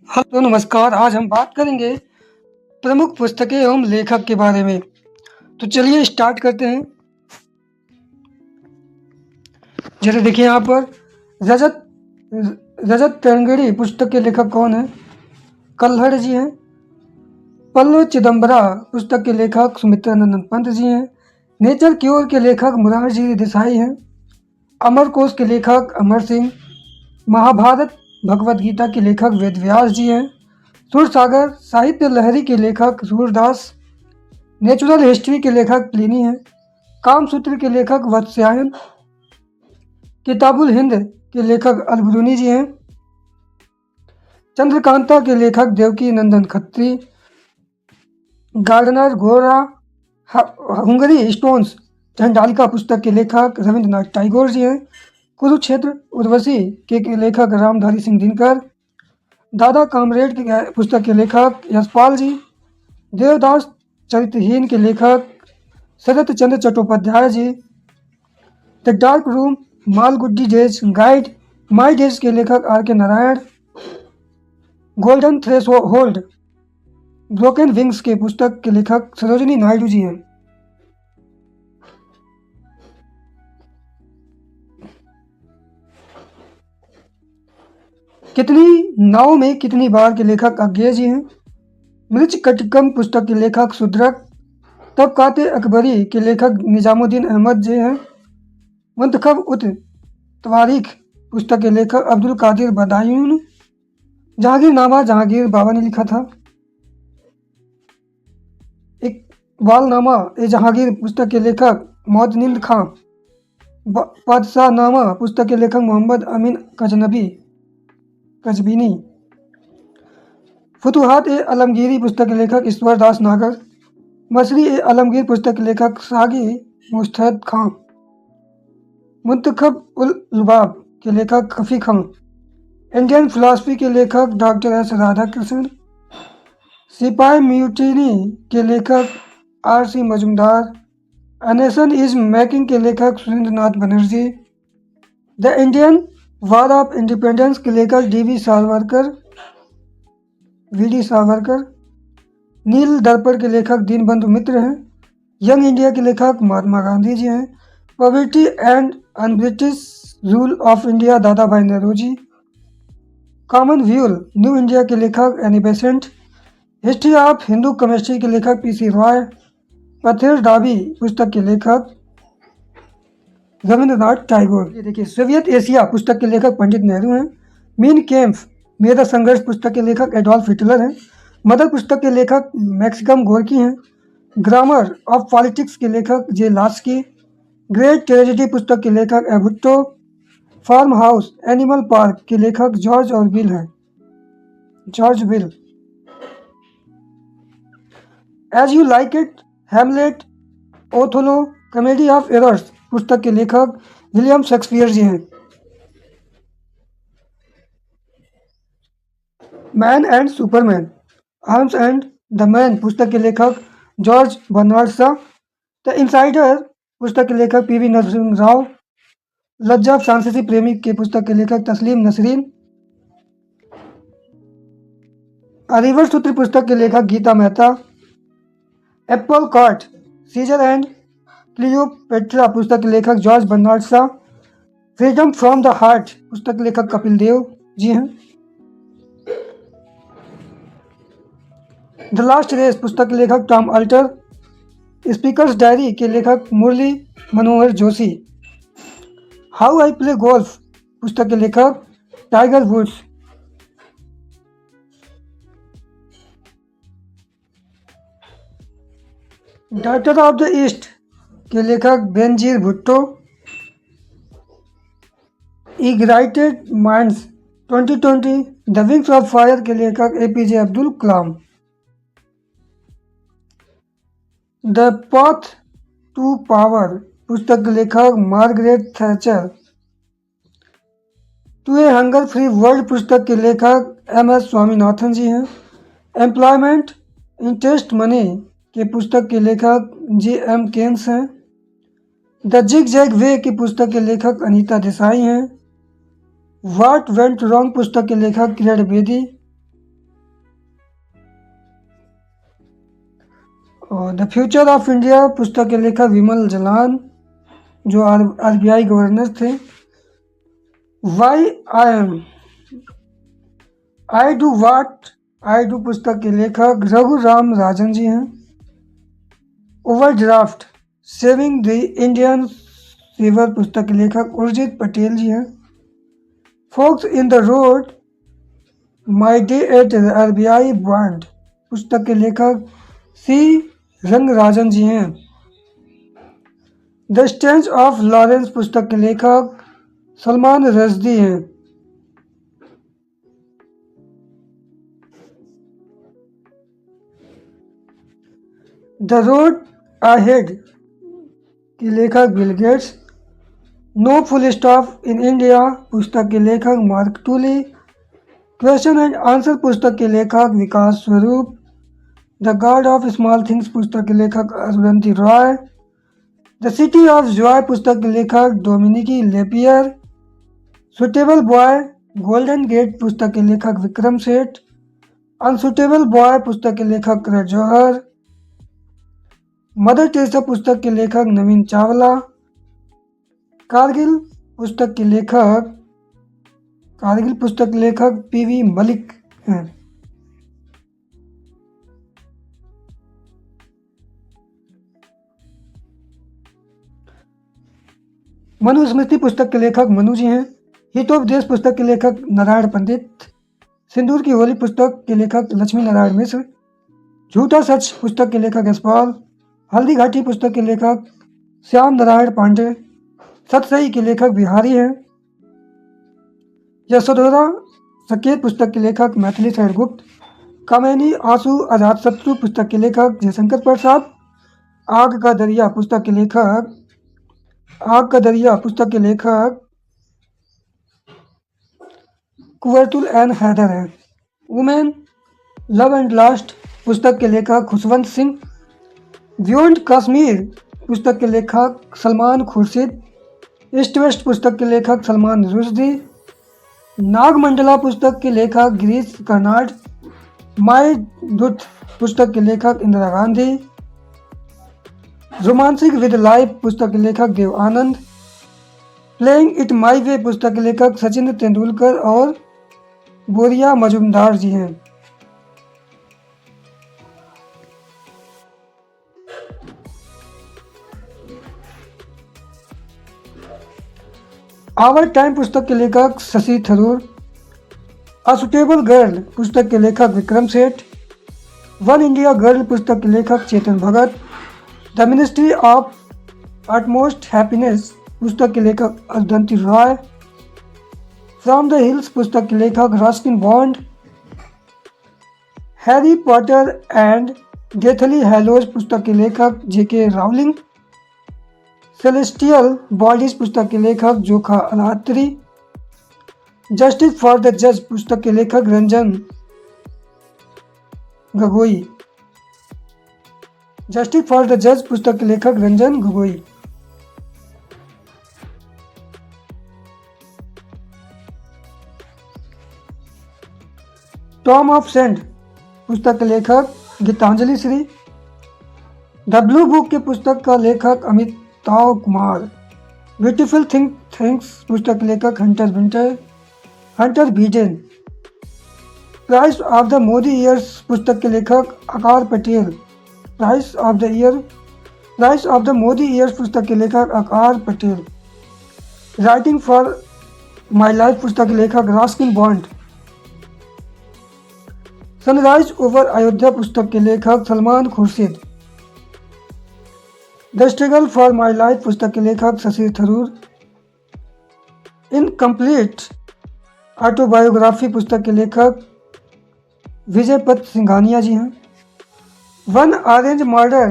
Hello नमस्कार। आज हम बात करेंगे प्रमुख पुस्तकें एवं लेखक के बारे में। तो चलिए स्टार्ट करते हैं। जैसे देखिए यहाँ पर रजत रजत तरंगिणी पुस्तक के लेखक कौन है? कल्हड़ जी हैं। पल्लव चिदम्बरा पुस्तक के लेखक सुमित्रानंद पंत जी हैं। नेचर क्योर के लेखक मुरारजी देसाई हैं। अमरकोश के लेखक अमर सिंह। महाभारत भगवत गीता के लेखक वेद व्यास जी हैं। सूरसागर साहित्य लहरी के लेखक सूरदास। नेचुरल हिस्ट्री के लेखक प्लिनी हैं। कामसूत्र के लेखक वत्स्यायन। किताबुल हिंद के लेखक अलबरूनी जी हैं। चंद्रकांता के लेखक देवकी नंदन खत्री। गार्डनर गोरा हंगरी स्टोन्स चंडालिका पुस्तक के लेखक रविंद्रनाथ टैगोर जी हैं। कुरुक्षेत्र उर्वशी के लेखक रामधारी सिंह दिनकर। दादा कामरेड के पुस्तक के लेखक यशपाल जी। देवदास चरित्रहीन के लेखक Sarat Chandra Chattopadhyay ji. The dark room Malgudi days guide my days के लेखक R K Narayan. Golden threshold broken wings के पुस्तक के लेखक सरोजिनी नायडू जी हैं। कितनी नाव में कितनी बार के लेखक अज्ञेय जी हैं। मृच कटिकम पुस्तक के लेखक सुद्रक। तबकाते अकबरी के लेखक निजामुद्दीन अहमद जी हैं। मुंतखब उत तवारीख पुस्तक के लेखक अब्दुल कादिर बदायून। जहांगीरनामा जहांगीर बाबा ने लिखा था। इकबालनामा ए जहांगीर पुस्तक के लेखक मोहतनिंद खां। बादशाहनामा पुस्तक के लेखक मोहम्मद अमीन कजबीनी। फुतुहात ए आलमगीरी पुस्तक के लेखक ईश्वर दास नागर। मसरी ए आलमगीर पुस्तक के लेखक सागी मुस्तैद खां। मुंतखब उल लुबाब के लेखक खफी खां। इंडियन फिलॉसफी के लेखक डॉक्टर एस राधाकृष्णन। सिपाही म्यूटिनी के लेखक R C Majumdar. A nation is making के लेखक Surendranath Banerjee. The Indian war of independence के लेखक वी डी सावरकर। नील दर्पण के लेखक दीनबंधु मित्र हैं। यंग इंडिया के लेखक महात्मा गांधी जी हैं। Poverty and un British rule of India दादा भाई नेहरू। कॉमन व्यूल न्यू इंडिया के लेखक Annie Besant. History of Hindu chemistry के लेखक पी सी रॉय। पथेर डाबी पुस्तक के लेखक रविंद्रनाथ टैगोर। ये देखिए सोवियत एशिया पुस्तक के लेखक पंडित नेहरू हैं। मीन कैम्फ मेरा संघर्ष पुस्तक के लेखक एडोल्फ हिटलर हैं। मदर पुस्तक के लेखक मैक्सिकम गोर्की हैं। ग्रामर ऑफ पॉलिटिक्स के लेखक जे लास्की। ग्रेट ट्रेजेडी पुस्तक के लेखक एभुट्टो। फार्म हाउस एनिमल पार्क के लेखक George will. As you like it Hamlet ओथोलो comedy of errors पुस्तक के लेखक विलियम शेक्सपियर जी हैं। Man and Superman arms and the man पुस्तक के लेखक George Bernard Shaw. The insider पुस्तक के लेखक पी वी नरसिंह राव। लज्जा फ्रांसीसी प्रेमी के पुस्तक के लेखक तस्लीम नसरीन। रिवर सूत्र पुस्तक के लेखक Gita Mehta. Apple cart Caesar and Cleopatra पुस्तक के लेखक George Bernard Shaw. Freedom from the heart पुस्तक के लेखक कपिल देव जी हैं। द लास्ट रेस पुस्तक के लेखक टॉम अल्टर। स्पीकर्स डायरी के लेखक Murli Manohar Joshi. How I play golf पुस्तक के लेखक Tiger Woods. Daughter of the east के लेखक Benazir Bhutto. Ignited minds 2020 the wings of fire के लेखक APJ Abdul Kalam. The path to power पुस्तक के लेखक Margaret Thatcher. To a hunger free world पुस्तक के लेखक एम एस स्वामीनाथन जी हैं। एम्प्लॉयमेंट इंटरेस्ट मनी के पुस्तक के लेखक जे एम केन्स हैं। द जिग जैग वे की पुस्तक के लेखक अनीता देसाई हैं। व्हाट वेंट रॉन्ग पुस्तक के लेखक किरण बेदी। और द फ्यूचर ऑफ इंडिया पुस्तक के लेखक विमल जलान, जो RBI गवर्नर थे। Why I do what I do पुस्तक के लेखक रघु राम राजन जी हैं। Overdraft saving the Indian river पुस्तक के लेखक उर्जित पटेल जी हैं। Folks in the road my day at RBI bond पुस्तक के लेखक C रंगराजन जी हैं। द स्टेंस ऑफ लॉरेंस पुस्तक के लेखक सलमान रश्दी हैं। द रोड अहेड के लेखक Bill Gates. No full stop in India पुस्तक के लेखक Mark Tully. Question and answer पुस्तक के लेखक Vikas Swarup. The god of small things पुस्तक के लेखक Arundhati Roy. The city of joy पुस्तक के लेखक Dominique Lapierre. Suitable boy golden gate पुस्तक के लेखक विक्रम सेठ। अनसुटेबल बॉय पुस्तक के लेखक करण जौहर। मदर टेरेसा पुस्तक के लेखक नवीन चावला। कारगिल पुस्तक के लेखक PV मलिक हैं। मनुस्मृति पुस्तक के लेखक मनु जी हैं। हितोपदेश पुस्तक के लेखक नारायण पंडित। सिंदूर की होली पुस्तक के लेखक लक्ष्मी नारायण मिश्र। झूठा सच पुस्तक के लेखक यशपाल। हल्दी घाटी पुस्तक के लेखक श्याम नारायण पांडे। सतसई के लेखक बिहारी हैं। यशोधरा सकेत पुस्तक के लेखक मैथिली शरण गुप्त। कामिनी आंसू अजातशत्रु पुस्तक के लेखक जयशंकर प्रसाद। आग का दरिया पुस्तक के लेखक कुवरतुल एन हैदर है। वुमेन लव एंड लास्ट पुस्तक के लेखक खुशवंत सिंह। बियॉन्ड कश्मीर पुस्तक के लेखक सलमान खुर्शीद। ईस्ट वेस्ट पुस्तक के लेखक सलमान रुश्दी। नागमंडला पुस्तक के लेखक गिरीश कर्नाड। माई दूत पुस्तक के लेखक इंदिरा गांधी। रोमांसिक विद लाइफ पुस्तक के लेखक Dev Anand. Playing it my वे पुस्तक के लेखक सचिन तेंदुलकर और बोरिया मजुमदार जी हैं। आवर टाइम पुस्तक के लेखक Shashi Tharoor. A suitable girl पुस्तक के लेखक Vikram Seth. One India girl पुस्तक के लेखक Chetan Bhagat. The ministry of utmost happiness पुस्तक के लेखक Arundhati Roy. From the hills पुस्तक के लेखक Ruskin Bond. Harry Potter and deathly hallows पुस्तक के लेखक JK रावलिंग। सेलेस्टियल बॉडीज पुस्तक के लेखक जोखा अलात्री। जस्टिस फॉर द जज पुस्तक के लेखक Ranjan Gogoi. Justice for the जज पुस्तक के लेखक Ranjan Gogoi. Tomb of sand पुस्तक के लेखक Geetanjali Shree. The blue book के पुस्तक का लेखक अमिताभ कुमार। ब्यूटीफुल थिंग्स पुस्तक के लेखक Hunter Biden. Price of the Modi years पुस्तक के लेखक आकार Patel. Price of the Modi years पुस्तक के लेखक आकार Patel. Writing for my life पुस्तक के लेखक Ruskin bond. Sunrise over Ayodhya पुस्तक के लेखक Salman Khurshid. The struggle for my life पुस्तक के लेखक शशि थरूर। इनकम्प्लीट ऑटोबायोग्राफी पुस्तक के लेखक विजय पत सिंघानिया जी हैं। वन ऑरेंज मर्डर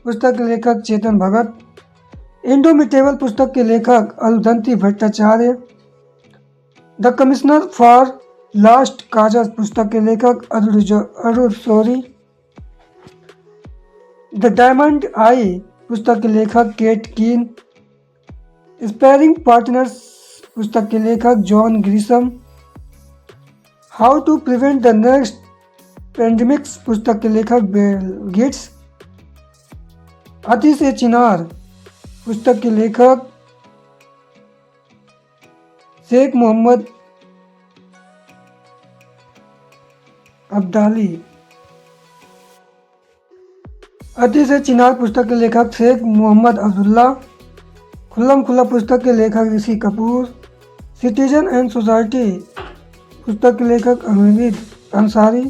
पुस्तक के लेखक चेतन भगत। इंडोमिटेबल पुस्तक के लेखक Arundhati Bhattacharya. The commissioner for last causes पुस्तक के लेखक Arun Shourie. The diamond eye पुस्तक के लेखक केट कीन। स्पेयरिंग पार्टनर्स पुस्तक के लेखक John Grisham. How to prevent the next pandemics पुस्तक के लेखक बिल गेट्स। अति से चिनार पुस्तक के लेखक शेख मोहम्मद अब्दाली। अति से चिनार पुस्तक के लेखक शेख मोहम्मद अब्दुल्ला। खुल्लम खुल्ला पुस्तक के लेखक Rishi Kapoor. Citizen and society पुस्तक के लेखक Hamid Ansari.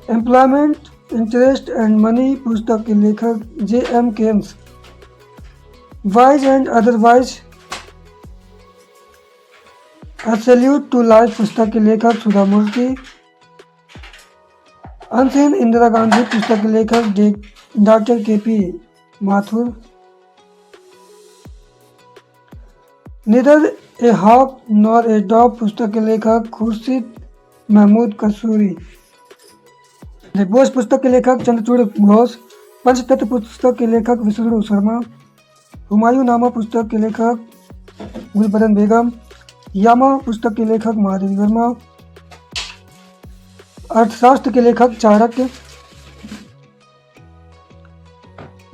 Employment, interest and money पुस्तक के लेखक J.M. Keynes. Wise and otherwise, a salute to life पुस्तक के लेखक सुधा मूर्ति। अनसीन इंदिरा गांधी पुस्तक के लेखक doctor K.P. Mathur. Neither a hawk nor a dog पुस्तक के लेखक खुर्शीद महमूद कसूरी। बोस पुस्तक के लेखक चंद्रचूड़ घोष। पंचतत्व पुस्तक के लेखक विष्णु शर्मा। हुमायूं नामा पुस्तक के लेखक गुलबदन बेगम। यामा पुस्तक के लेखक महादेवी वर्मा। अर्थशास्त्र के लेखक चाणक्य।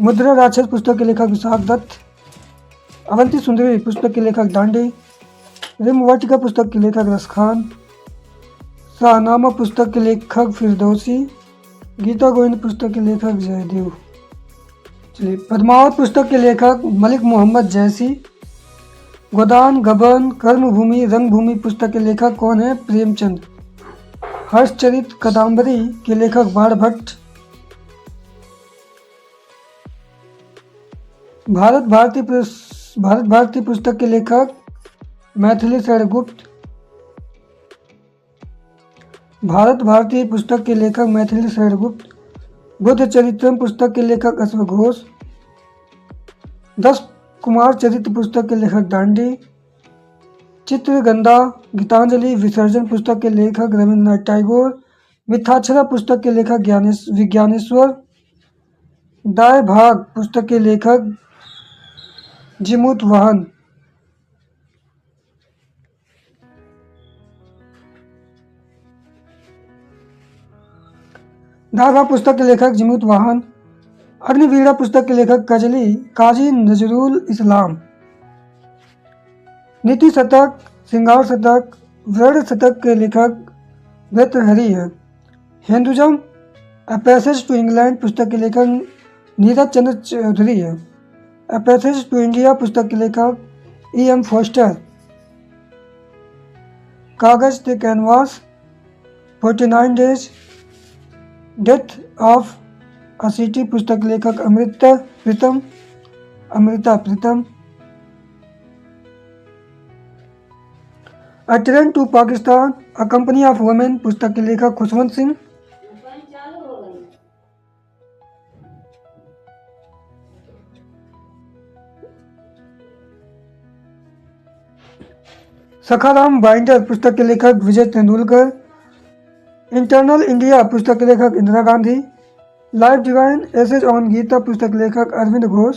मुद्रा राक्षस पुस्तक के लेखक विशाख दत्त। अवंती सुंदरी पुस्तक के लेखक दांडी। रिमवाटिका पुस्तक के लेखक रसखान। शाहनामा पुस्तक के लेखक फिरदौसी। गीता गोविंद पुस्तक के लेखक जयदेव। चलिए, पद्मावत पुस्तक के लेखक मलिक मोहम्मद जैसी। गोदान, गबन, कर्मभूमि, रंगभूमि पुस्तक के लेखक कौन है? प्रेमचंद। हर्षचरित कादम्बरी के लेखक बाणभट्ट। भारत भारती पुस्तक के लेखक मैथिली शरण गुप्त। भारत भारती पुस्तक के लेखक मैथिली शरण गुप्त। बुद्ध चरित्रम पुस्तक के लेखक अश्व घोष। 10 कुमार चरित्र पुस्तक के लेखक दांडी। चित्रगंधा, गीतांजलि, विसर्जन पुस्तक के लेखक रविन्द्रनाथ टैगोर। मिथ्याक्षरा पुस्तक के लेखक विज्ञानेश्वर। दाय भाग पुस्तक के लेखक जिमुत वाहन। दावा पुस्तक के लेखक जिमुत वाहन। अग्निवीणा पुस्तक के लेखक काजी नजरुल इस्लाम। नीति शतक, श्रृंगार शतक, व्रण शतक के लेखक भर्तृहरि है। Hinduism, a passage to England पुस्तक के लेखक नीरज चंद्र चौधरी है। अ पैसेज टू इंडिया पुस्तक के लेखक E.M. फोस्टर। कागज द canvas, 49 days, death of a city पुस्तक के लेखक Amrita Pritam. A train to Pakistan, a company of women पुस्तक के लेखक खुशवंत सिंह। सखाराम बाइंडर पुस्तक के लेखक विजय तेंदुलकर। इंटरनल इंडिया पुस्तक के लेखक Indira Gandhi. Life divine essays on Gita पुस्तक के लेखक अरविंद घोष।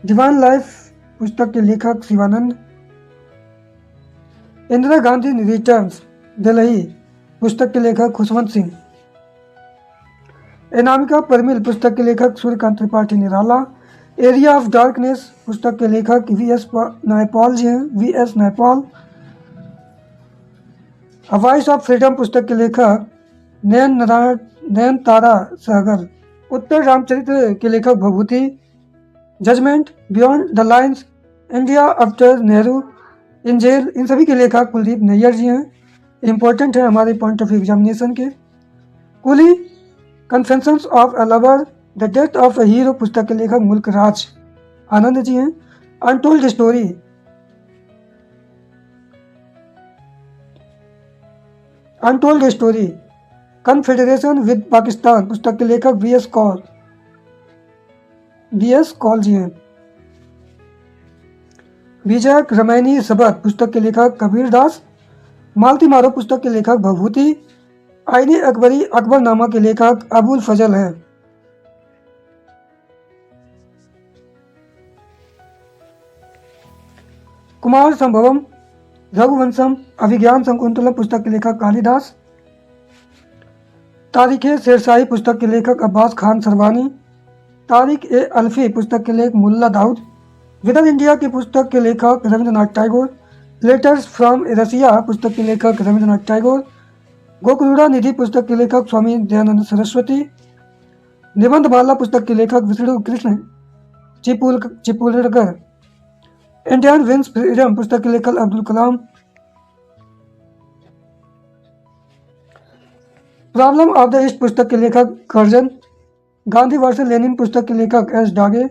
डिवाइन लाइफ पुस्तक के लेखक शिवानंद। इंदिरा गांधी रिटर्न्स दिल्ली पुस्तक के लेखक खुशवंत सिंह। अनामिका परमिल पुस्तक के लेखक Suryakant Tripathi Nirala. Area of darkness पुस्तक के लेखक V.S. नायपॉल जी हैं, V.S. Naipaul. A voice of freedom पुस्तक के लेखक नयन तारा सहगल। उत्तर रामचरित्र के लेखक Bhabhuti. Judgement, beyond the lines, India after Nehru, in jail, इन सभी के लेखक कुलदीप नैयर जी हैं। इंपॉर्टेंट है हमारे पॉइंट ऑफ एग्जामिनेशन के। Coolie, confessions of a lover, the death of a hero पुस्तक के लेखक मुल्क राज आनंद जी हैं। Untold story, confederation with Pakistan पुस्तक के लेखक V.S. कौल जी हैं। विजय रमैनी सबक पुस्तक के लेखक कबीर दास। मालती मारो पुस्तक के लेखक भभूति। आईने अकबरी अकबरनामा के लेखक अबुल फजल हैं। कुमार संभवम, रघुवंशम, अभिज्ञान शकुंतलम पुस्तक के लेखक कालिदास। तारीखे शेरशाही पुस्तक के लेखक अब्बास खान सरवानी। तारिक ए अल्फी पुस्तक के लेखक मुल्ला दाऊद, विदर इंडिया की पुस्तक के लेखक रविंद्रनाथ टैगोर, लेटर्स फ्रॉम रसिया पुस्तक के लेखक रविंद्रनाथ टैगोर, गोकुलुड़ा निधि पुस्तक के लेखक स्वामी दयानंद सरस्वती, निबंधमाला पुस्तक के लेखक Vishnu Krishna Chiplunkar, Indian wins freedom पुस्तक के लेखक Abdul Kalam, problem of the east पुस्तक के लेखक कर्जन, गांधी वर्सेस लेनिन पुस्तक के लेखक एस डागे,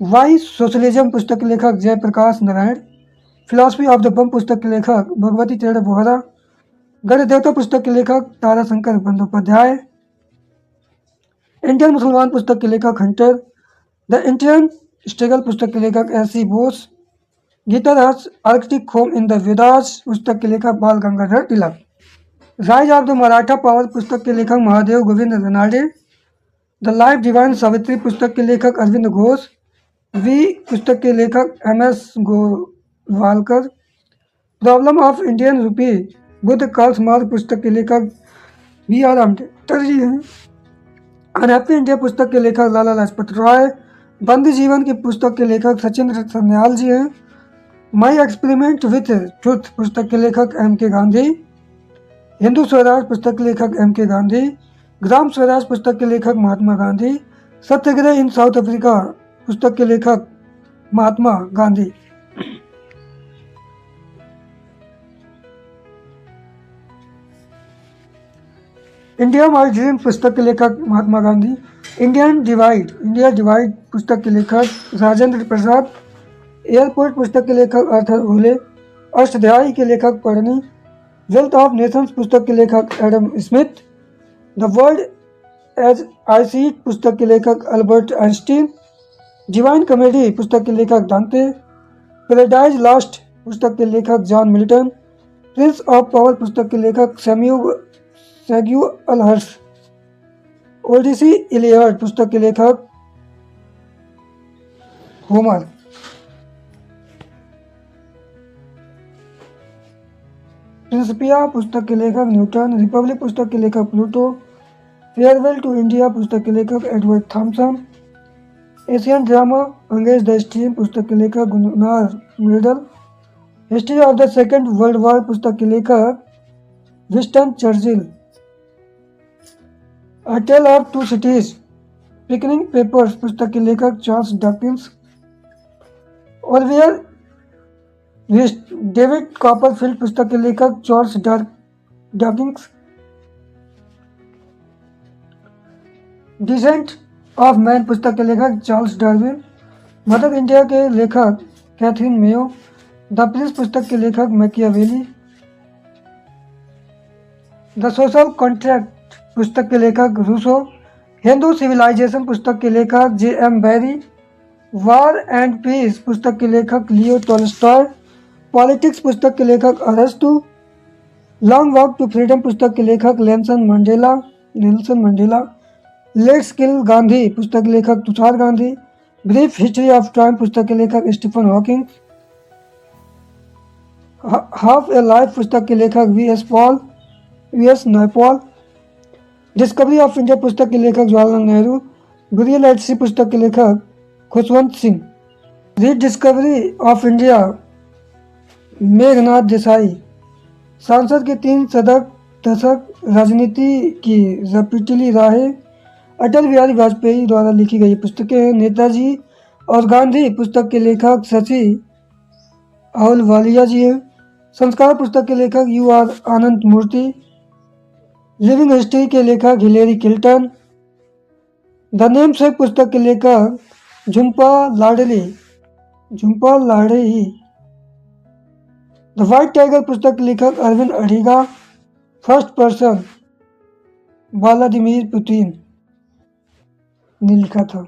वाई सोशलिज्म पुस्तक के लेखक Jayaprakash Narayan, philosophy of the bomb पुस्तक के लेखक भगवती चरण बोहरा, गणदेवता पुस्तक के लेखक ताराशंकर बंदोपाध्याय, इंडियन मुसलमान पुस्तक के लेखक हंटर, द इंडियन स्ट्रगल पुस्तक के लेखक S C Bose, Gita Rahasya Arctic home in the Vedas पुस्तक के लेखक Bal Gangadhar Tilak, rise of the Maratha power पुस्तक के लेखक Mahadev Govind Ranade, the life divine Savitri पुस्तक के लेखक अरविंद घोष, वी पुस्तक के लेखक M S Golwalkar, problem of Indian rupee Buddha Karl Marx पुस्तक के लेखक बी आर अम्बेडकर जी हैं, अनहैप्पी इंडिया पुस्तक के लेखक लाला लाजपत राय, बंदी जीवन की पुस्तक के लेखक सचिंद्र सन्याल जी हैं, माई एक्सपेरिमेंट विथ ट्रुथ पुस्तक के लेखक एम के गांधी, हिंदू स्वराज पुस्तक के लेखक एम के गांधी, ग्राम स्वराज पुस्तक के लेखक महात्मा गांधी, सत्याग्रह इन साउथ अफ्रीका पुस्तक के लेखक Mahatma Gandhi. India my dream पुस्तक के लेखक महात्मा गांधी, इंडिया डिवाइड पुस्तक के लेखक राजेंद्र प्रसाद, एयरपोर्ट पुस्तक के लेखक आर्थर ओले, अष्टाध्यायी के लेखक पढ़नी, वेल्थ ऑफ नेशंस पुस्तक के लेखक Adam Smith, the world as I see it पुस्तक के लेखक अल्बर्ट आइंस्टीन, डिवाइन कॉमेडी पुस्तक के लेखक दांते, पैराडाइज लॉस्ट पुस्तक के लेखक John Milton, Prince of power पुस्तक के लेखक सैग्यूअल हर्ष, ओडिसी इलियड पुस्तक के लेखक होमर, प्रिंसिपिया पुस्तक के लेखक न्यूटन, रिपब्लिक पुस्तक के लेखक प्लूटो, फेयरवेल टू इंडिया पुस्तक के लेखक एडवर्ड थॉमसन, एशियन ड्रामा अंग्रेज द स्ट्रीम पुस्तक के लेखक Gunnar Myrdal, history of the second world war पुस्तक के लेखक Winston Churchill, a tale of two cities picnic papers पुस्तक के लेखक Charles Dawkins, Olivier David Copperfield पुस्तक के लेखक Charles Dawkins, descent of man पुस्तक के लेखक चार्ल्स डार्विन, मदर इंडिया के लेखक कैथरीन मेयो, द प्रिंस पुस्तक के लेखक मैकियावेली, द सोशल कॉन्ट्रैक्ट पुस्तक के लेखक रूसो, हिंदू सिविलाइजेशन पुस्तक के लेखक J M Barrie, war and peace पुस्तक के लेखक लियो टॉलस्टॉय, पॉलिटिक्स पुस्तक के लेखक अरस्तु, लॉन्ग वॉक टू फ्रीडम पुस्तक के लेखक Nelson Mandela, let's kill Gandhi पुस्तक के लेखक Tushar Gandhi, brief history of time पुस्तक के लेखक Stephen Hawking, half a life पुस्तक के लेखक V S Naipaul, discovery of India पुस्तक के लेखक Jawaharlal Nehru, burial at sea पुस्तक के लेखक Khushwant Singh, rediscovery of India Meghnad Desai, सांसद के 3 दशक राजनीति की रपीटली राहें अटल बिहारी वाजपेयी द्वारा लिखी गई पुस्तकें हैं। नेताजी और गांधी पुस्तक के लेखक शशि अहलुवालिया जी हैं। संस्कार पुस्तक के लेखक U R Ananth Murthy, living history के लेखक हिलेरी किल्टन, द नेमसेक पुस्तक के लेखक Jhumpa Lahiri, the white tiger पुस्तक के लेखक Aravind Adiga, first person Vladimir Putin ने लिखा था।